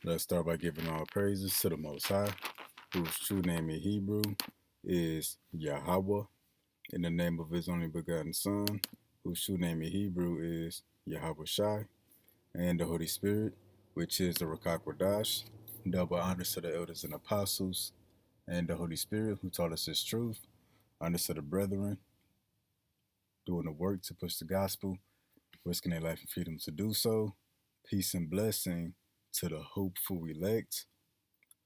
Let's start by giving all praises to the Most High, whose true name in Hebrew is Yahweh, in the name of his only begotten Son, whose true name in Hebrew is Yahweh Shai, and the Holy Spirit, which is the Rakakwadash. Double honors to the elders and apostles, and the Holy Spirit, who taught us his truth. Honors to the brethren, doing the work to push the gospel, risking their life and freedom to do so. Peace and blessing to the hopeful elect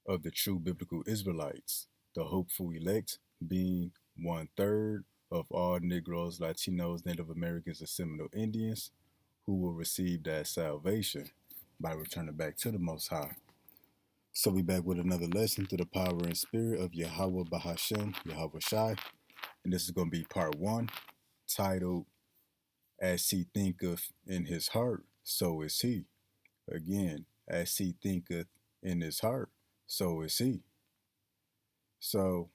of the true biblical Israelites, the hopeful elect being 1/3 of all Negroes, Latinos, Native Americans, and Seminole Indians who will receive that salvation by returning back to the Most High. So we back with another lesson through the power and spirit of Yahweh Bahashem, Yahweh Shai, and this is going to be part 1, titled "As He Thinketh in His Heart, So Is He." Again, as he thinketh in his heart, so is he. So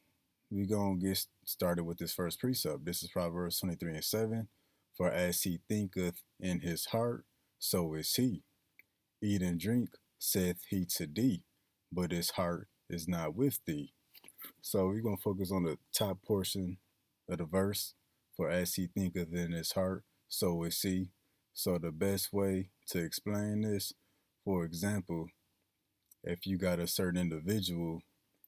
we're going to get started with this first precept. This is Proverbs 23:7. For as he thinketh in his heart, so is he. Eat and drink, saith he to thee, but his heart is not with thee. So we're going to focus on the top portion of the verse. For as he thinketh in his heart, so is he. So the best way to explain this, for example, if you got a certain individual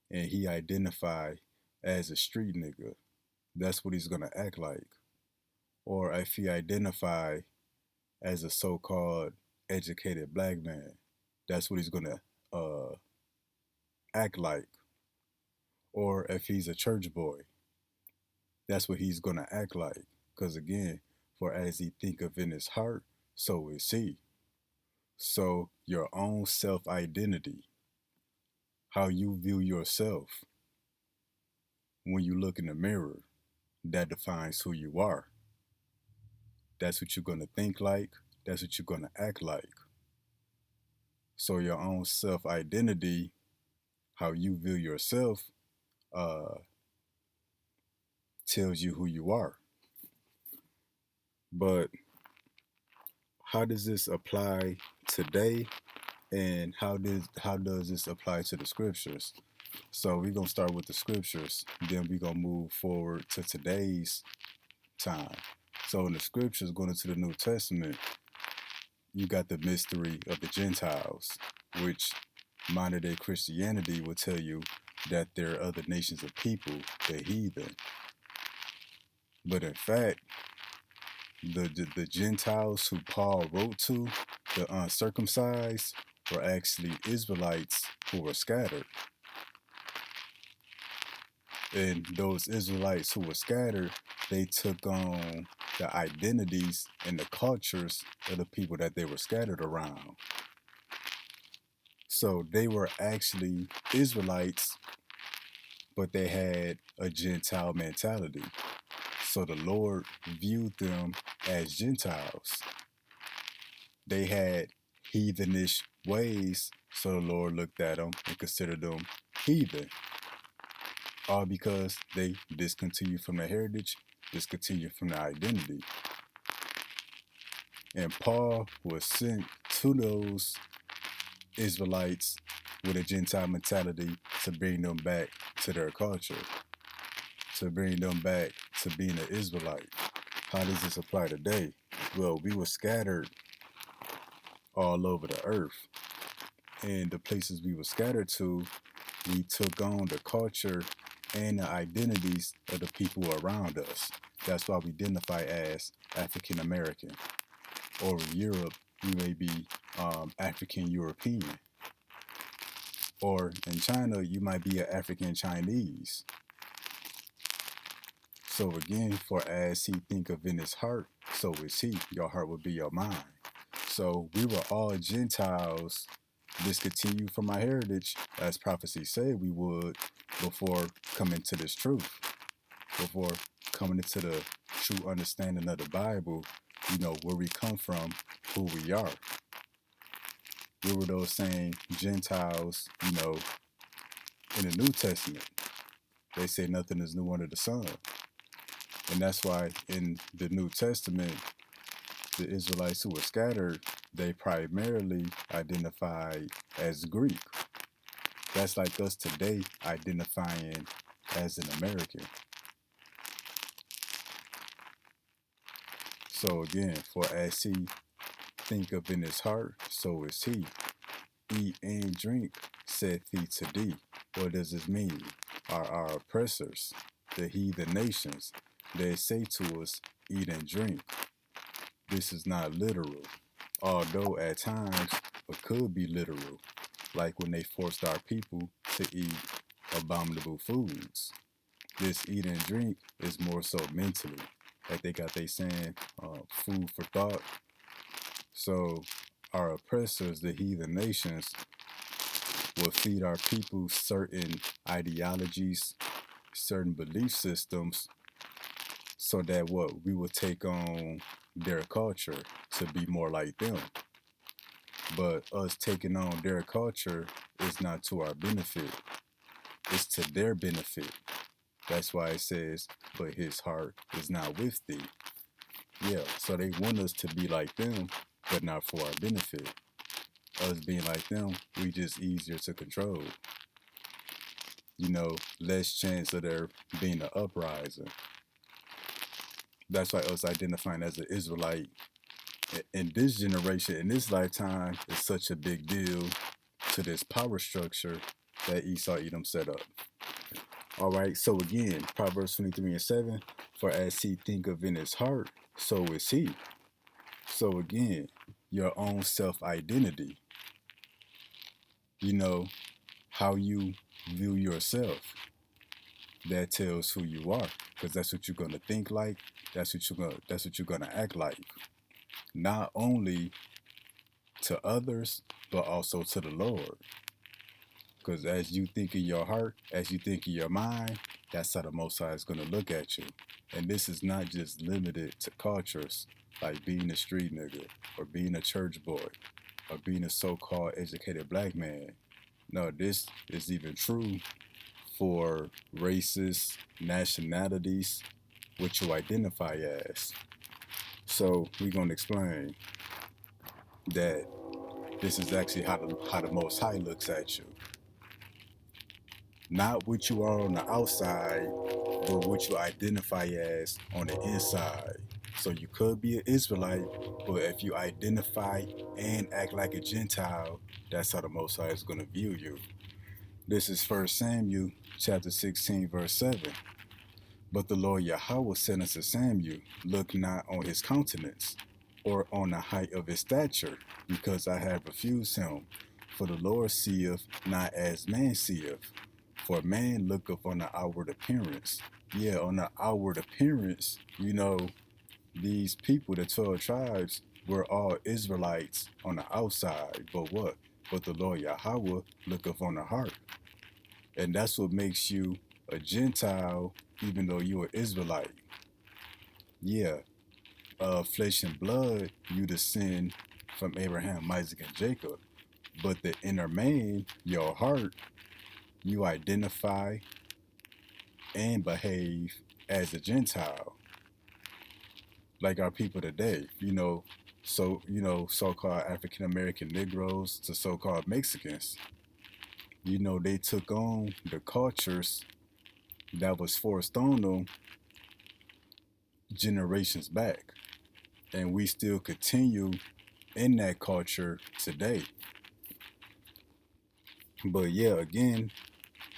and he identify as a street nigga, that's what he's gonna act like. Or if he identify as a so-called educated black man, that's what he's gonna uh, act like. Or if he's a church boy, that's what he's gonna act like. Because again, for as he thinketh in his heart, so is he. So your own self-identity, how you view yourself when you look in the mirror, that defines who you are. That's what you're going to think like. That's what you're going to act like. So your own self-identity, how you view yourself, uh, tells you who you are. But how does this apply today, and how does this apply to the scriptures? So we're gonna start with the scriptures, then we're gonna move forward to today's time. So in the scriptures, going into the New Testament, you got the mystery of the Gentiles, which modern day Christianity will tell you that there are other nations of people, the heathen. But in fact, the Gentiles who Paul wrote to, the uncircumcised, were actually Israelites who were scattered. And those Israelites who were scattered, they took on the identities and the cultures of the people that they were scattered around. So they were actually Israelites, but they had a Gentile mentality. So the Lord viewed them as Gentiles. They had heathenish ways, so the Lord looked at them and considered them heathen. All because they discontinued from their heritage, discontinued from their identity. And Paul was sent to those Israelites with a Gentile mentality to bring them back to their culture, to bring them back to being an Israelite. How does this apply today? Well, we were scattered all over the earth. And the places we were scattered to, we took on the culture and the identities of the people around us. That's why we identify as African American. Or in Europe, we may be African European. Or in China, you might be an African Chinese. So again, for as he thinketh in his heart, so is he. Your heart will be your mind. So we were all Gentiles, discontinued from our heritage, as prophecy said we would, before coming to this truth, before coming into the true understanding of the Bible, where we come from, who we are. We were those same Gentiles, in the New Testament. They say nothing is new under the sun. And that's why in the New Testament, the Israelites who were scattered, they primarily identified as Greek. That's like us today identifying as an American. So again, for as he thinketh in his heart, so is he. Eat and drink, saith he to thee. What does this mean? Are our oppressors, the heathen nations, they say to us, eat and drink. This is not literal, although at times it could be literal, like when they forced our people to eat abominable foods. This eat and drink is more so mentally, like they saying, food for thought. So our oppressors, the heathen nations, will feed our people certain ideologies, certain belief systems, so that what we will take on their culture to be more like them. But us taking on their culture is not to our benefit, it's to their benefit. That's why it says, but his heart is not with thee. Yeah, so they want us to be like them, but not for our benefit. Us being like them, we just easier to control. Less chance of there being an uprising. That's why us identifying as an Israelite in this generation, in this lifetime, is such a big deal to this power structure that Esau Edom set up. All right, so again, Proverbs 23:7, for as he thinketh in his heart, so is he. So again, your own self-identity, how you view yourself, that tells who you are, because that's what you're gonna think like, that's what you're gonna act like. Not only to others, but also to the Lord. Because as you think in your heart, as you think in your mind, that's how the Most High is going to look at you. And this is not just limited to cultures like being a street nigga or being a church boy or being a so-called educated black man. No, this is even true for races, nationalities, what you identify as. So we're going to explain that this is actually how the Most High looks at you. Not what you are on the outside, but what you identify as on the inside. So you could be an Israelite, but if you identify and act like a Gentile, that's how the Most High is going to view you. This is 1 Samuel chapter 16, verse 7. But the Lord Yahweh said unto Samuel, look not on his countenance, or on the height of his stature, because I have refused him. For the Lord seeth not as man seeth. For man looketh on the outward appearance. Yeah, on the outward appearance, these people, the 12 tribes, were all Israelites on the outside. But what? But the Lord Yahweh looketh on the heart. And that's what makes you a Gentile, even though you're an Israelite. Yeah, flesh and blood, you descend from Abraham, Isaac, and Jacob. But the inner man, your heart, you identify and behave as a Gentile, like our people today, so-called African American Negroes to so-called Mexicans. They took on the cultures that was forced on them generations back, and we still continue in that culture today. But yeah, again,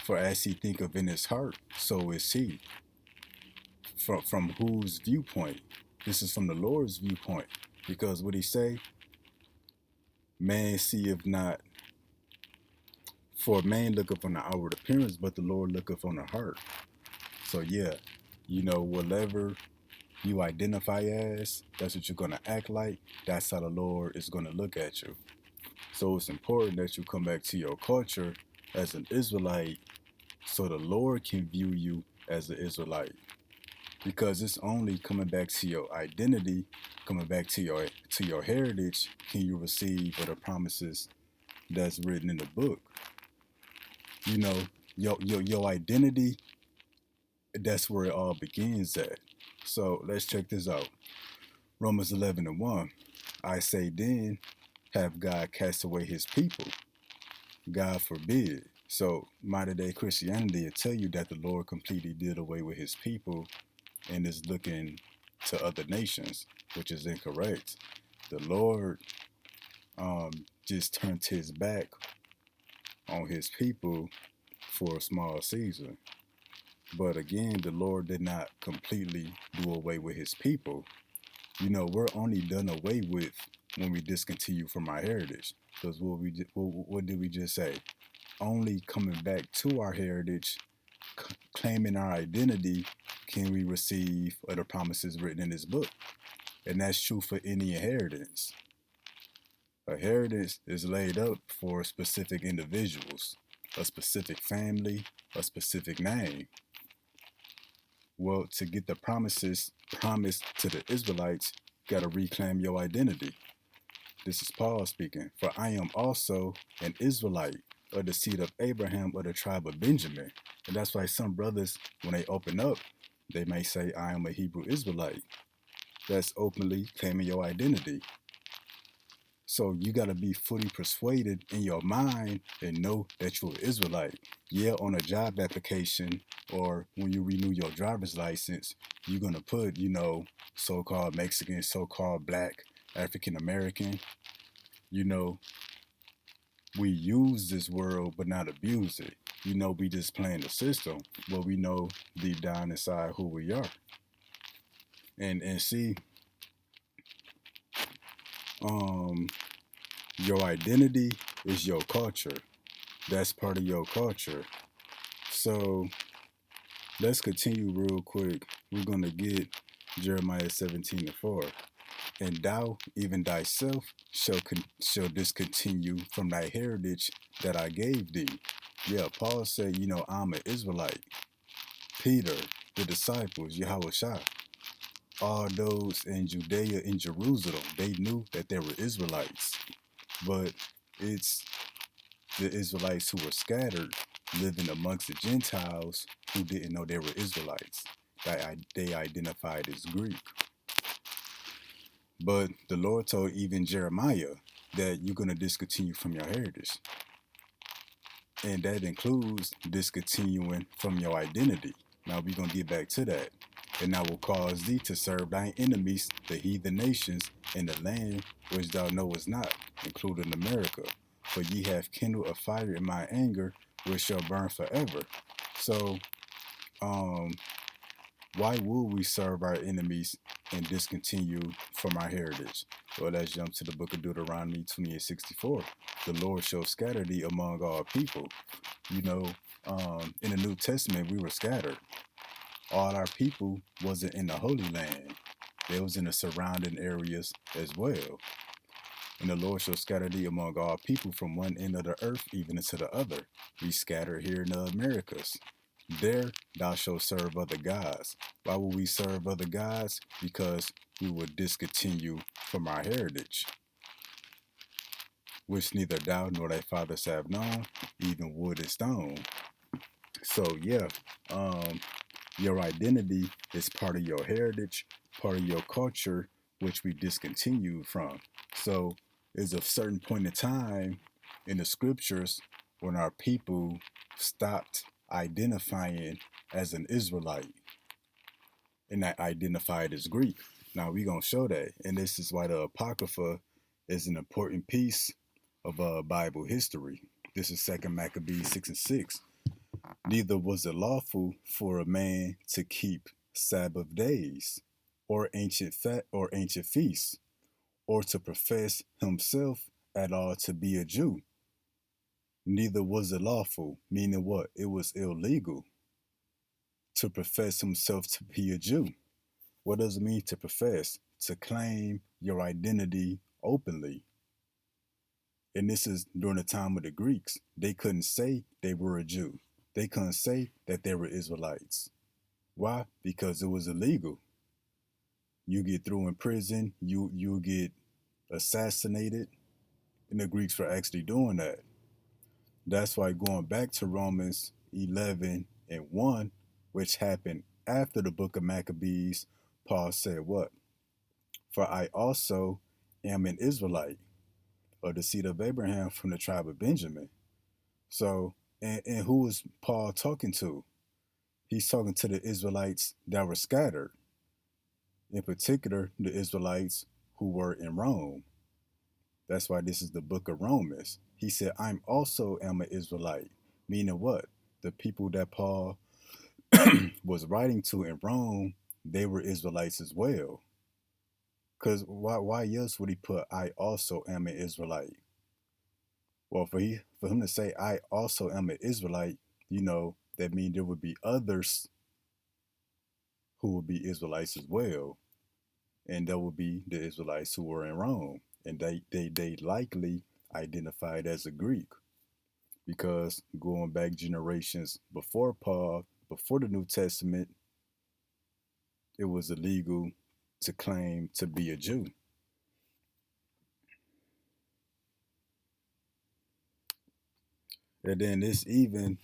for as he thinketh in his heart, so is he. From whose viewpoint? This is from the Lord's viewpoint. Because what he say? Man seeth not, for man looketh on the outward appearance, but the Lord looketh on the heart. So yeah, whatever you identify as, that's what you're going to act like. That's how the Lord is going to look at you. So it's important that you come back to your culture as an Israelite, so the Lord can view you as an Israelite. Because it's only coming back to your identity, coming back to your heritage, can you receive the promises that's written in the book. Your identity, that's where it all begins at. So let's check this out. Romans 11:1. I say then, have God cast away his people? God forbid. So modern day Christianity will tell you that the Lord completely did away with his people and is looking to other nations, which is incorrect. The Lord just turned his back on his people for a small season. But again, the Lord did not completely do away with his people. You know, we're only done away with when we discontinue from our heritage. Because what did we just say? Only coming back to our heritage, claiming our identity, can we receive other promises written in this book. And that's true for any inheritance. A inheritance is laid up for specific individuals, a specific family, a specific name. Well, to get the promises promised to the Israelites, you got to reclaim your identity. This is Paul speaking. For I am also an Israelite of the seed of Abraham of the tribe of Benjamin. And that's why some brothers, when they open up, they may say, I am a Hebrew Israelite. That's openly claiming your identity. So you got to be fully persuaded in your mind and know that you're an Israelite. Yeah, on a job application or when you renew your driver's license, you're going to put, so-called Mexican, so-called Black, African American. We use this word but not abuse it. We just playing the system, but we know deep down inside who we are. And see, your identity is your culture. That's part of your culture. So let's continue real quick. We're going to get Jeremiah 17:4. And thou, even thyself, shall discontinue from thy heritage that I gave thee. Yeah, Paul said, I'm an Israelite. Peter, the disciples, Yahushua, all those in Judea and Jerusalem, they knew that they were Israelites. But it's the Israelites who were scattered, living amongst the Gentiles who didn't know they were Israelites. They identified as Greek. But the Lord told even Jeremiah that you're going to discontinue from your heritage. And that includes discontinuing from your identity. Now we're going to get back to that. And I will cause thee to serve thine enemies, the heathen nations, in the land which thou knowest not, including America. For ye have kindled a fire in my anger, which shall burn forever. So, why would we serve our enemies and discontinue from our heritage? Well, let's jump to the book of Deuteronomy 28:64. The Lord shall scatter thee among all people. In the New Testament, we were scattered. All our people wasn't in the Holy Land. They was in the surrounding areas as well. And the Lord shall scatter thee among all people from one end of the earth even unto the other. We scattered here in the Americas. There thou shalt serve other gods. Why will we serve other gods? Because we will discontinue from our heritage, which neither thou nor thy fathers have known, even wood and stone. So yeah, your identity is part of your heritage, part of your culture, which we discontinued from. So there's a certain point in time in the scriptures when our people stopped identifying as an Israelite and that identified as Greek. Now we're going to show that. And this is why the Apocrypha is an important piece of Bible history. This is 2 Maccabees 6:6. Neither was it lawful for a man to keep Sabbath days or ancient feasts, or to profess himself at all to be a Jew. Neither was it lawful, meaning what? It was illegal to profess himself to be a Jew. What does it mean to profess? To claim your identity openly. And this is during the time of the Greeks. They couldn't say they were a Jew. They couldn't say that they were Israelites. Why? Because it was illegal. You get thrown in prison, you get assassinated, and the Greeks were actually doing that. That's why going back to Romans 11:1, which happened after the book of Maccabees, Paul said what? For I also am an Israelite of the seed of Abraham from the tribe of Benjamin. So, and who was Paul talking to? He's talking to the Israelites that were scattered, in particular, the Israelites who were in Rome. That's why this is the book of Romans. He said, I'm also am an Israelite. Meaning what? The people that Paul was writing to in Rome, they were Israelites as well. Because why else would he put, I also am an Israelite? Well, for him to say, I also am an Israelite, that means there would be others who would be Israelites as well. And that would be the Israelites who were in Rome. And they likely identified as a Greek because going back generations before Paul, before the New Testament, it was illegal to claim to be a Jew. And then it's even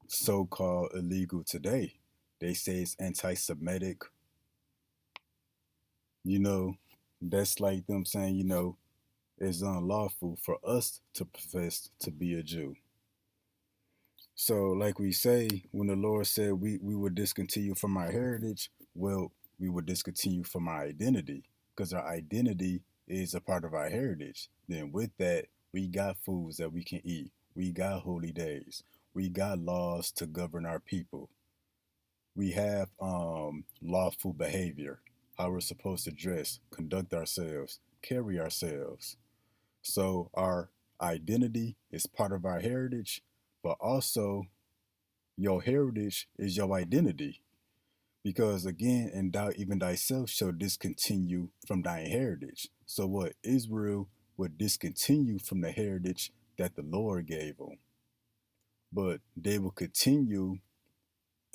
so-called illegal today. They say it's anti-Semitic. You know, that's like them saying, it's unlawful for us to profess to be a Jew. So, like we say, when the Lord said we would discontinue from our heritage, well, we would discontinue from our identity because our identity is a part of our heritage. Then, with that, we got foods that we can eat, we got holy days, we got laws to govern our people, we have lawful behavior, how we're supposed to dress, conduct ourselves, carry ourselves. So, our identity is part of our heritage, but also your heritage is your identity. Because again, and thou even thyself shall discontinue from thy heritage. So what? Israel would discontinue from the heritage that the Lord gave them. But they will continue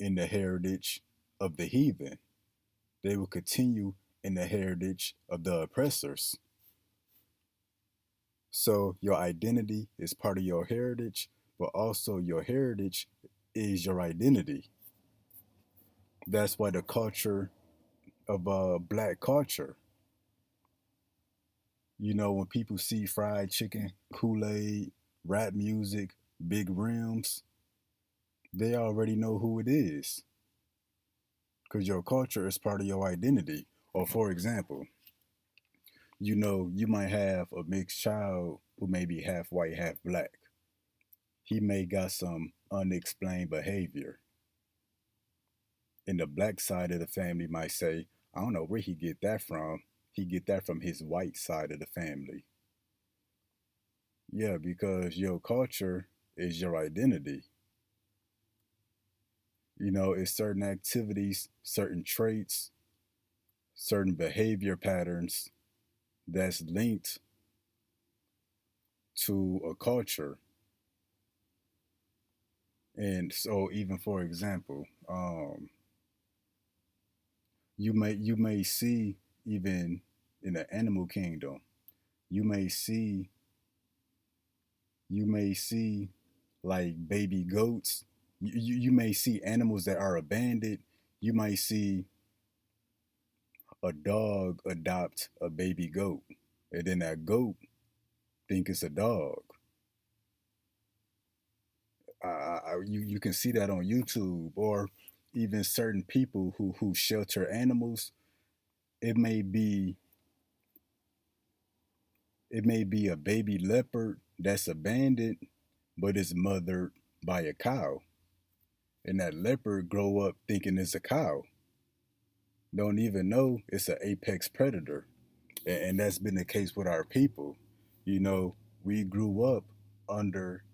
in the heritage of the heathen. They will continue in the heritage of the oppressors. So your identity is part of your heritage, but also your heritage is your identity. That's why the culture of black culture. When people see fried chicken, Kool-Aid, rap music, big rims, they already know who it is because your culture is part of your identity. Or for example, you might have a mixed child who may be half white, half black. He may got some unexplained behavior. And the black side of the family might say, I don't know where he get that from. He get that from his white side of the family. Yeah, because your culture is your identity. It's certain activities, certain traits, certain behavior patterns that's linked to a culture. And so, even for example, you may see even in the animal kingdom, you may see you may see like baby goats. You may see animals that are abandoned. You might see a dog adopt a baby goat, and then that goat think it's a dog. You can see that on YouTube, or even certain people who shelter animals. It may be it may be a baby leopard that's abandoned, but is mothered by a cow, and that leopard grow up thinking it's a cow. Don't even know it's an apex predator, and that's been the case with our people. You know, we grew up under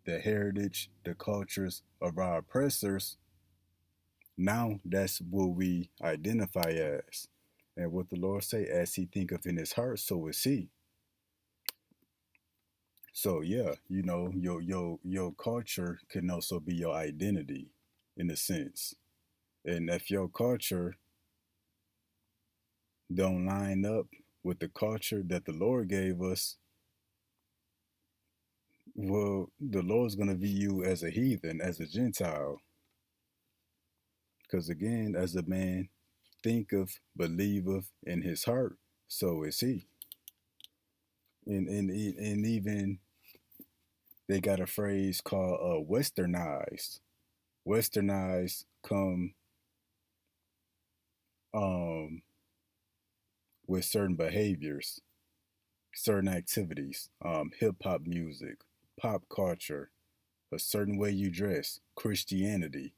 the heritage, the cultures of our oppressors. Now that's what we identify as. And what the Lord say, as he thinketh in his heart, so is he. So yeah, your culture can also be your identity in a sense. And if your culture don't line up with the culture that the Lord gave us, well, the Lord's gonna view you as a heathen, as a Gentile. Because again, as a man thinketh, believeth in his heart, so is he. and even they got a phrase called westernized. Westernized come um, with certain behaviors, certain activities, hip hop music, pop culture, a certain way you dress, Christianity,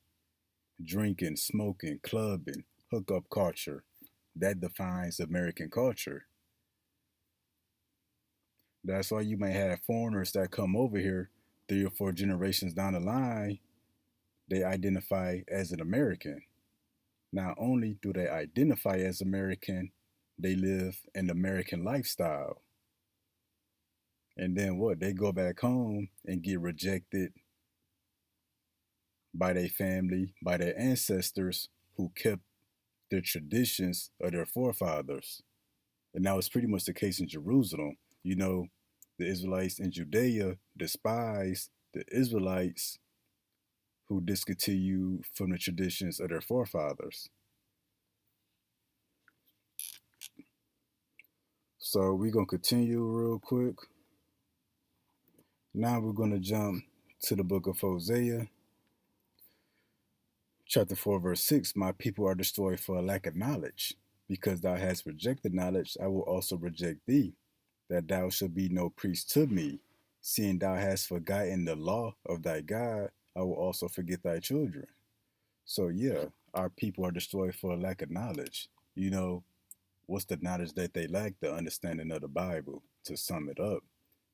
drinking, smoking, clubbing, hookup culture. That defines American culture. That's why you may have foreigners that come over here 3 or 4 generations down the line, they identify as an American. Not only do they identify as American, they live an American lifestyle. And then what? They go back home and get rejected by their family, by their ancestors who kept the traditions of their forefathers. And that was pretty much the case in Jerusalem. You know, the Israelites in Judea despised the Israelites who discontinued from the traditions of their forefathers. So we're going to continue real quick. Now we're going to jump to the book of Hosea, chapter 4, verse 6. My people are destroyed for a lack of knowledge. Because thou hast rejected knowledge, I will also reject thee, that thou shalt be no priest to me. Seeing thou hast forgotten the law of thy God, I will also forget thy children. So, yeah, our people are destroyed for a lack of knowledge. You know, what's the knowledge that they lack? The understanding of the Bible, to sum it up.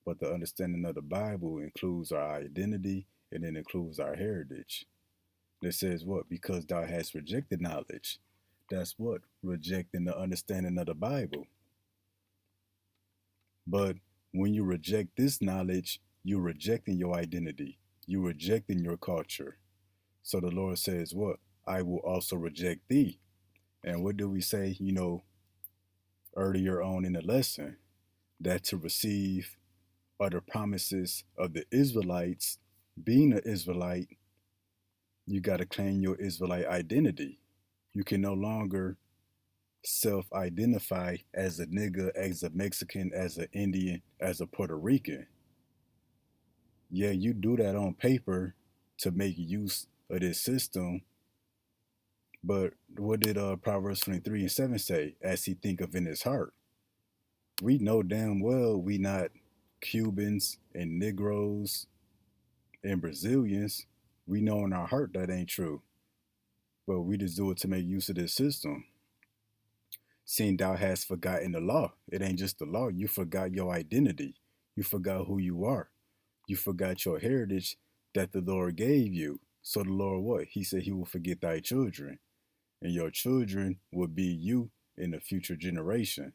But the understanding of the Bible includes our identity and it includes our heritage. It says what? Because thou hast rejected knowledge. That's what? Rejecting the understanding of the Bible. But when you reject this knowledge, you're rejecting your identity. You're rejecting your culture. So the Lord says, what? I will also reject thee. And what do we say, earlier on in the lesson? That to receive other promises of the Israelites, being an Israelite, you got to claim your Israelite identity. You can no longer self identify as a nigga, as a Mexican, as an Indian, as a Puerto Rican. Yeah, you do that on paper to make use of this system. But what did Proverbs 23:7 say? As he think of in his heart. We know damn well we not Cubans and Negroes and Brazilians. We know in our heart that ain't true. But we just do it to make use of this system. Seeing thou hast forgotten the law. It ain't just the law. You forgot your identity. You forgot who you are. You forgot your heritage that the Lord gave you. So the Lord what? He said he will forget thy children. And your children will be you in the future generation.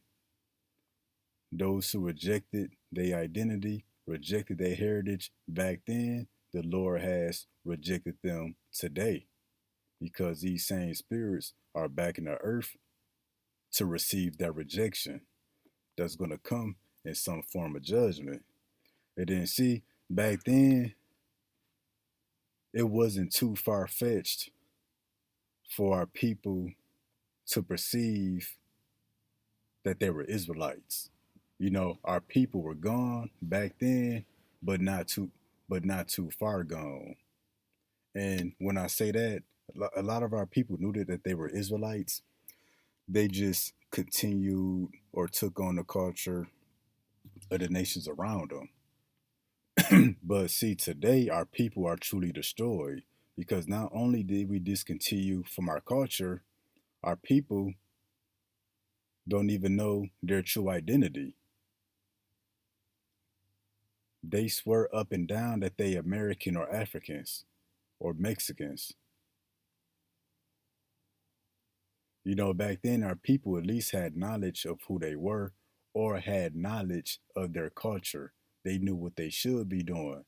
Those who rejected their identity, rejected their heritage back then, the Lord has rejected them today because these same spirits are back in the earth to receive that rejection that's going to come in some form of judgment. And then see, back then, it wasn't too far fetched for our people to perceive that they were Israelites. Our people were gone back then, but not too far gone. And when I say that, a lot of our people knew that they were Israelites. They just continued or took on the culture of the nations around them. But see, today our people are truly destroyed because not only did we discontinue from our culture, our people don't even know their true identity. They swear up and down that they American or Africans or Mexicans. Back then our people at least had knowledge of who they were or had knowledge of their culture. They knew what they should be doing.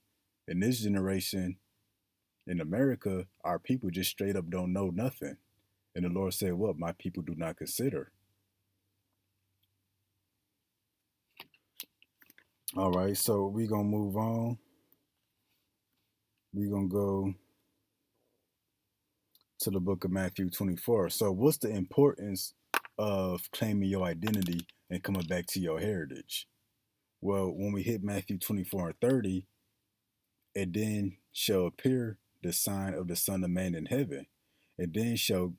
In this generation, in America, our people just straight up don't know nothing. And the Lord said, what? My people do not consider. All right, so we're going to move on. We're going to go to the book of Matthew 24. So, what's the importance of claiming your identity and coming back to your heritage? Well, when we hit Matthew 24 and 30, and then shall appear the sign of the Son of Man in heaven, and then shall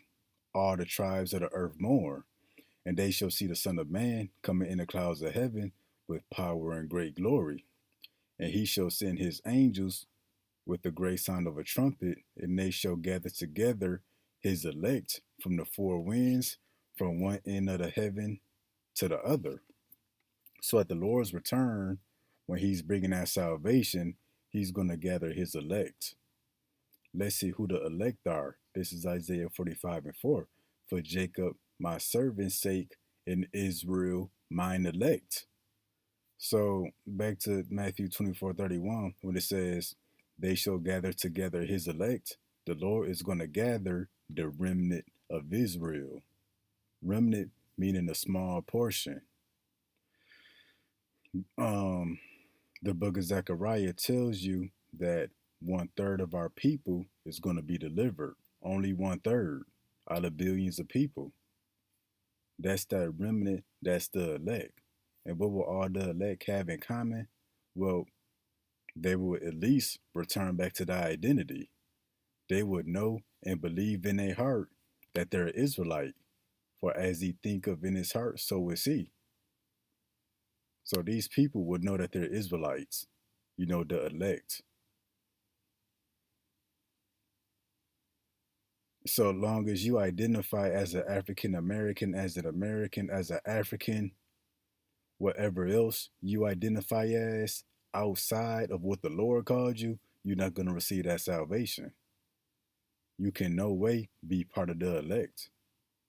all the tribes of the earth mourn, and they shall see the Son of Man coming in the clouds of heaven with power and great glory. And he shall send his angels with the great sound of a trumpet, and they shall gather together his elect from the four winds, from one end of the heaven to the other. So at the Lord's return, when he's bringing out salvation, he's going to gather his elect. Let's see who the elect are. This is Isaiah 45 and 4. For Jacob, my servant's sake, and Israel, mine elect. So back to Matthew 24:31, when it says, they shall gather together his elect, the Lord is going to gather the remnant of Israel. Remnant meaning a small portion. Um, the book of Zechariah tells you that 1/3 of our people is going to be delivered. Only 1/3 out of billions of people. That's that remnant, that's the elect. And what will all the elect have in common? Well, they will at least return back to their identity. They would know and believe in their heart that they're Israelite. For as he thinketh in his heart, so is he. So these people would know that they're Israelites, the elect. So long as you identify as an African American, as an African, whatever else you identify as outside of what the Lord called you, you're not going to receive that salvation. You can no way be part of the elect.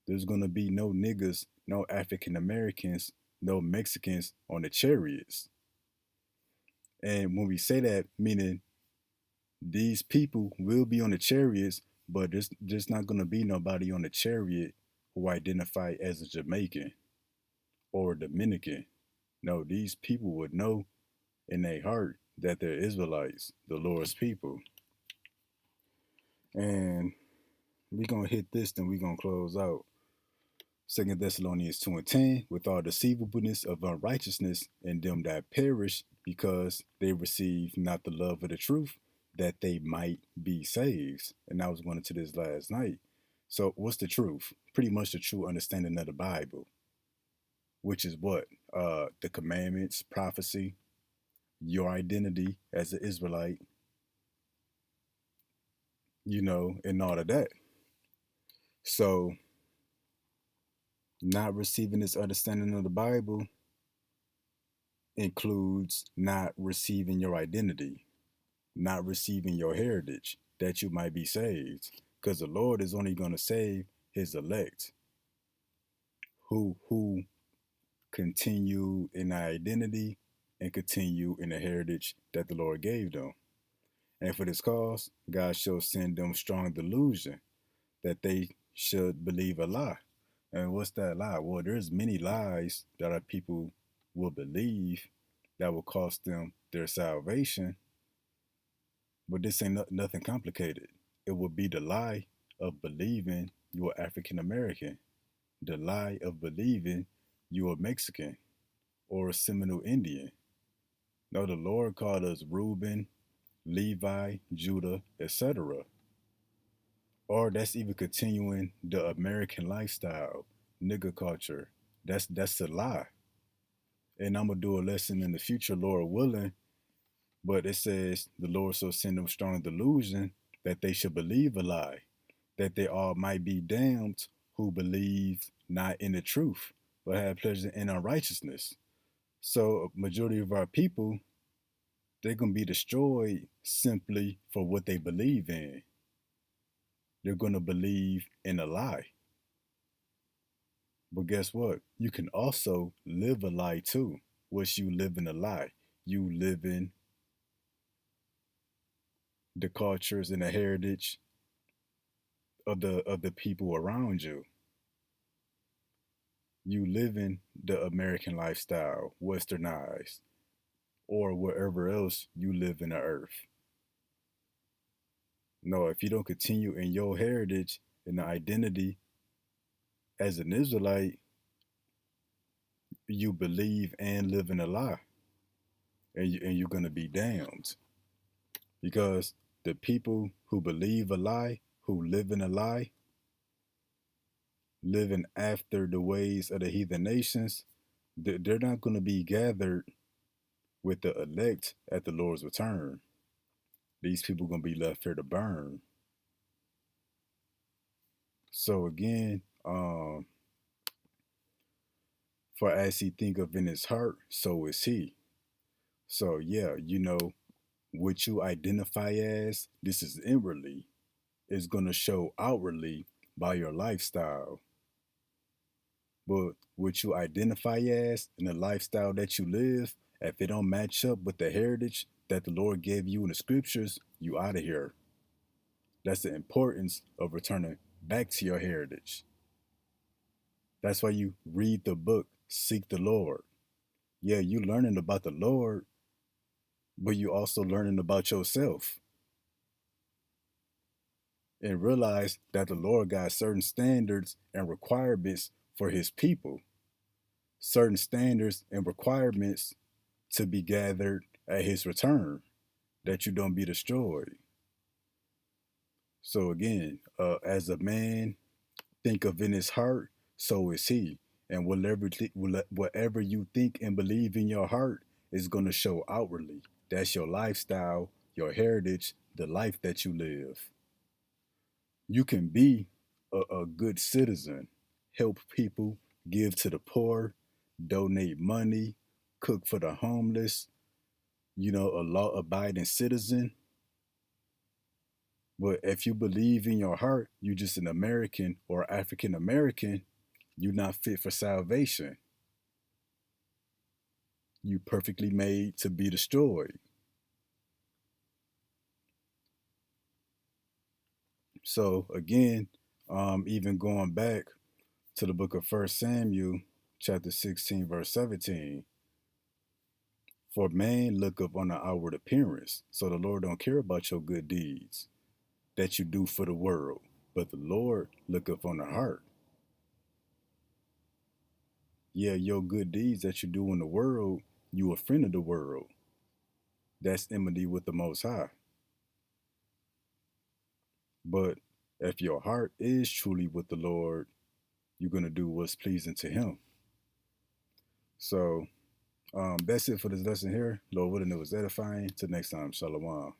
There's going to be no niggas, no African Americans, no Mexicans on the chariots. And when we say that, meaning these people will be on the chariots, but there's not going to be nobody on the chariot who identify as a Jamaican or a Dominican. No, these people would know in their heart that they're Israelites, the Lord's people. And we're going to hit this, then we're going to close out. 2 Thessalonians 2 and 10, with all deceivableness of unrighteousness in them that perish, because they receive not the love of the truth, that they might be saved. And I was going into this last night. So what's the truth? Pretty much the true understanding of the Bible, which is what? The commandments, prophecy, your identity as an Israelite, and all of that. So not receiving this understanding of the Bible includes not receiving your identity, not receiving your heritage, that you might be saved. Because the Lord is only going to save his elect who continue in their identity and continue in the heritage that the Lord gave them. And for this cause, God shall send them strong delusion that they should believe a lie. And what's that lie? Well, there's many lies that our people will believe that will cost them their salvation. But this ain't nothing complicated. It would be the lie of believing you are African American, the lie of believing you are Mexican or a Seminole Indian. No, the Lord called us Reuben, Levi, Judah, etc. Or that's even continuing the American lifestyle, nigger culture. That's a lie. And I'm gonna do a lesson in the future, Lord willing. But it says the Lord shall send them strong delusion that they should believe a lie, that they all might be damned who believe not in the truth, but have pleasure in unrighteousness. So a majority of our people, they're gonna be destroyed simply for what they believe in. They're gonna believe in a lie. But guess what? You can also live a lie too. What's you live in a lie? You live in the cultures and the heritage of the people around you. You live in the American lifestyle, westernized, or wherever else you live in the earth. No, if you don't continue in your heritage and the identity as an Israelite, you believe and live in a lie. and you're gonna be damned because the people who believe a lie, who live in a lie, living after the ways of the heathen nations, they're not gonna be gathered with the elect at the Lord's return. These people gonna be left here to burn. So again, for as he thinketh in his heart, so is he. So yeah, what you identify as, this is inwardly, is gonna show outwardly by your lifestyle. But what you identify as and the lifestyle that you live, if it don't match up with the heritage that the Lord gave you in the scriptures, you out of here. That's the importance of returning back to your heritage. That's why you read the book, seek the Lord. Yeah, you learning about the Lord, but you also learning about yourself. And realize that the Lord got certain standards and requirements for his people. Certain standards and requirements to be gathered at his return, that you don't be destroyed. So again, as a man think of in his heart, so is he. And whatever you think and believe in your heart is going to show outwardly. That's your lifestyle, your heritage, the life that you live. You can be a good citizen, help people, give to the poor, donate money, cook for the homeless, a law abiding citizen. But if you believe in your heart, you're just an American or African American, you're not fit for salvation. You perfectly made to be destroyed. So again, even going back to the book of First Samuel, chapter 16, verse 17. For man looketh on the outward appearance. So the Lord don't care about your good deeds that you do for the world. But the Lord looketh on the heart. Yeah, your good deeds that you do in the world, you a friend of the world. That's enmity with the Most High. But if your heart is truly with the Lord, you're going to do what's pleasing to Him. So that's it for this lesson here. Lord willing, it was edifying. Till next time, Shalom.